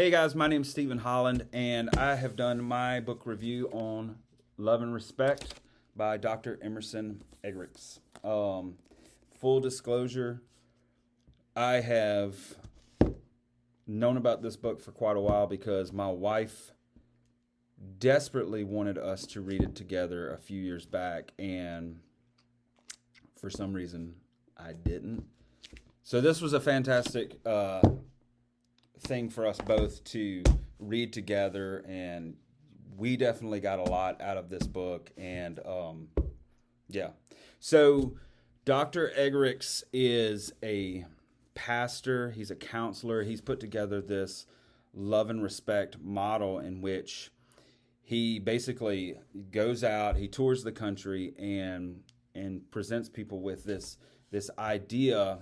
Hey guys, my name's Stephen Holland, and I have done my book review on Love and Respect by Dr. Emerson Eggerichs. Full disclosure, I have known about this book for quite a while because my wife desperately wanted us to read it together a few years back, and for some reason I didn't. So this was a fantastic thing for us both to read together, and we definitely got a lot out of this book. And so Dr. Eggerichs is a pastor, he's a counselor. He's put together this love and respect model in which he basically goes out, he tours the country and presents people with this idea.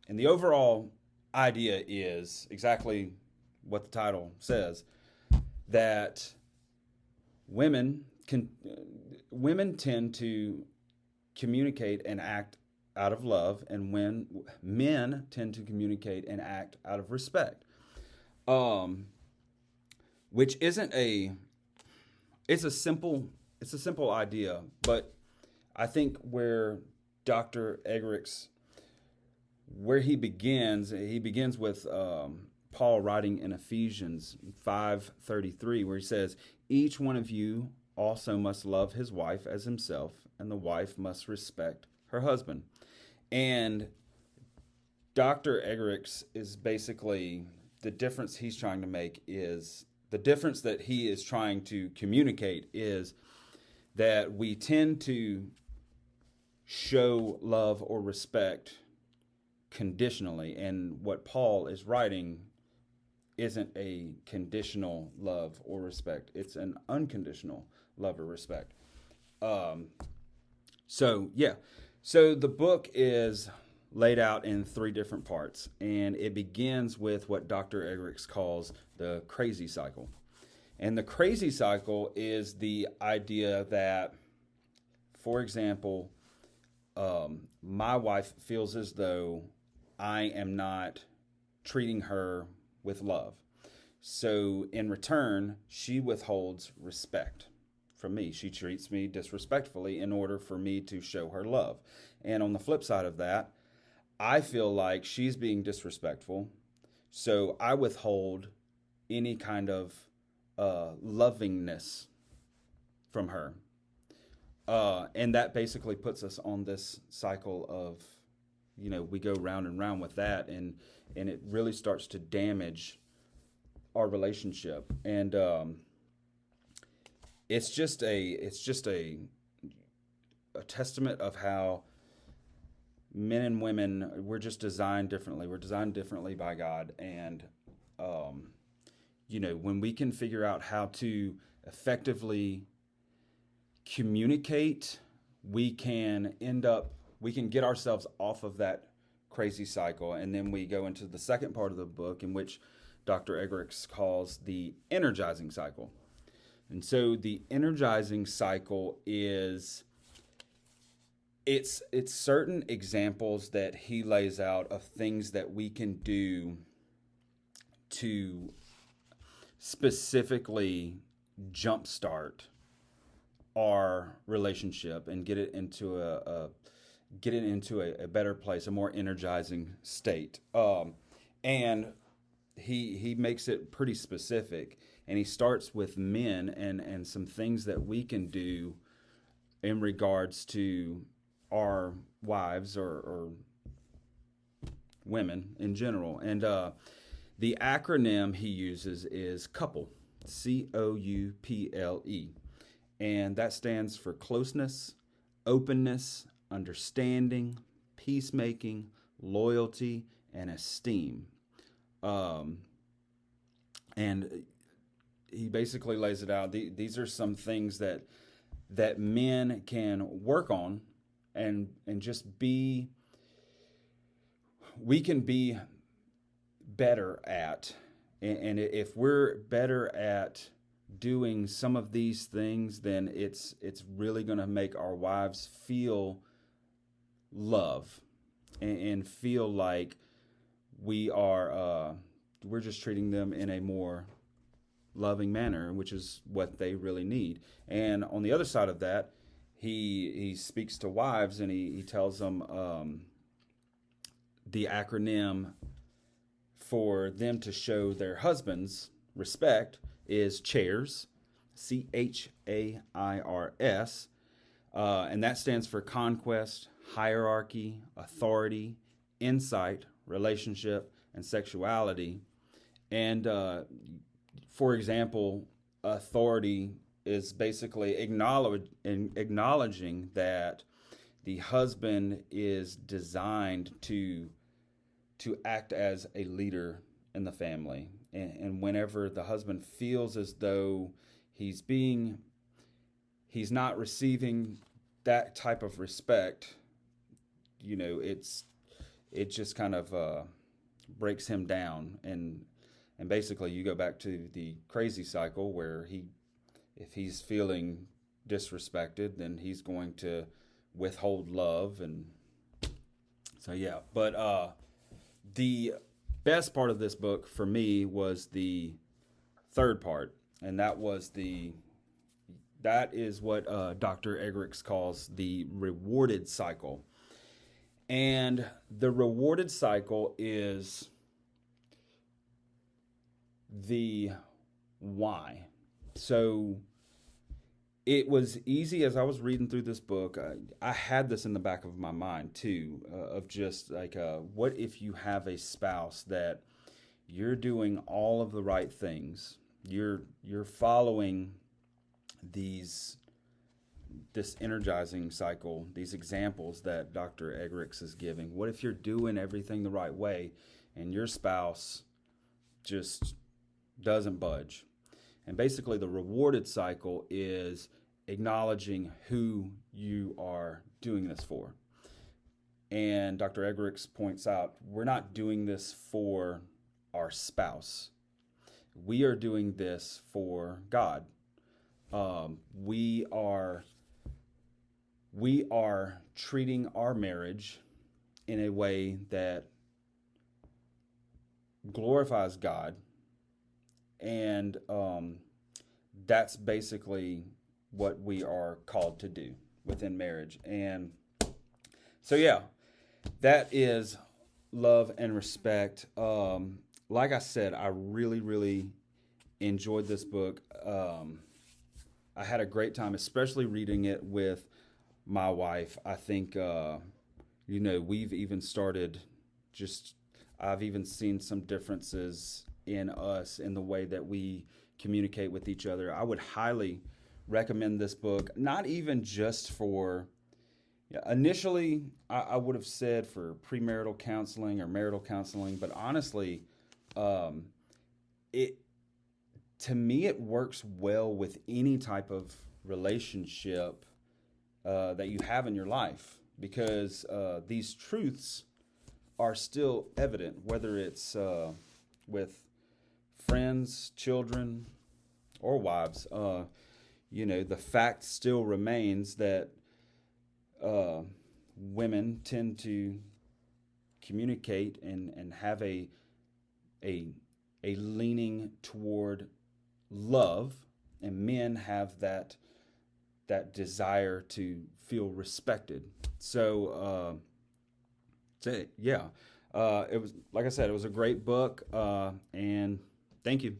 And the overall idea is exactly what the title says, that women tend to communicate and act out of love, and when men tend to communicate and act out of respect, which isn't it's a simple idea, but I think where Dr. Eggerichs, where he begins with Paul writing in Ephesians 5:33, where he says, "Each one of you also must love his wife as himself, and the wife must respect her husband." And Dr. Eggerichs is basically, the difference he's trying to make is, the difference that he is trying to communicate is that we tend to show love or respect conditionally, and what Paul is writing isn't a conditional love or respect. It's an unconditional love or respect. So the book is laid out in three different parts, and it begins with what Dr. Eggerichs calls the crazy cycle. And the crazy cycle is the idea that, for example, my wife feels as though I am not treating her with love. So in return, she withholds respect from me. She treats me disrespectfully in order for me to show her love. And on the flip side of that, I feel like she's being disrespectful, so I withhold any kind of lovingness from her. And that basically puts us on this cycle of, we go round and round with that, and it really starts to damage our relationship. And it's just a testament of how men and women, we're just designed differently. We're designed differently by God, and when we can figure out how to effectively communicate, we can get ourselves off of that crazy cycle. And then we go into the second part of the book, in which Dr. Eggerichs calls the energizing cycle. And so the energizing cycle is, it's certain examples that he lays out of things that we can do to specifically jumpstart our relationship and get it into a better place, a more energizing state. And he makes it pretty specific, and he starts with men and some things that we can do in regards to our wives or women in general. And the acronym he uses is COUPLE, COUPLE. And that stands for closeness, openness, understanding, peacemaking, loyalty, and esteem. And he basically lays it out. These are some things that men can work on and just we can be better at. And if we're better at doing some of these things, then it's really going to make our wives feel love and feel like we are we're just treating them in a more loving manner, which is what they really need. And on the other side of that, he speaks to wives and he tells them the acronym for them to show their husbands respect is chairs, CHAIRS, and that stands for conquest, hierarchy, authority, insight, relationship, and sexuality. And for example, authority is basically acknowledging that the husband is designed to act as a leader in the family. And whenever the husband feels as though he's not receiving that type of respect, it just kind of breaks him down. And basically you go back to the crazy cycle where if he's feeling disrespected, then he's going to withhold love. And so, yeah. But the best part of this book for me was the third part. And that is what Dr. Eggerichs calls the rewarded cycle. And the rewarded cycle is the why. So it was easy as I was reading through this book. I had this in the back of my mind too, of just like, what if you have a spouse that you're doing all of the right things, you're following this energizing cycle, these examples that Dr. Eggerichs is giving. What if you're doing everything the right way and your spouse just doesn't budge? And basically the rewarded cycle is acknowledging who you are doing this for. And Dr. Eggerichs points out, we're not doing this for our spouse. We are doing this for God. We are treating our marriage in a way that glorifies God. And that's basically what we are called to do within marriage. And so, yeah, that is love and respect. Like I said, I really, really enjoyed this book. I had a great time, especially reading it with my wife. I think, we've even started I've even seen some differences in us in the way that we communicate with each other. I would highly recommend this book, not even just for, initially I would have said for premarital counseling or marital counseling, but honestly, to me it works well with any type of relationship that you have in your life, because these truths are still evident, whether it's with friends, children, or wives. The fact still remains that women tend to communicate and have a leaning toward love, and men have that desire to feel respected. So, yeah. It was, like I said, it was a great book, and thank you.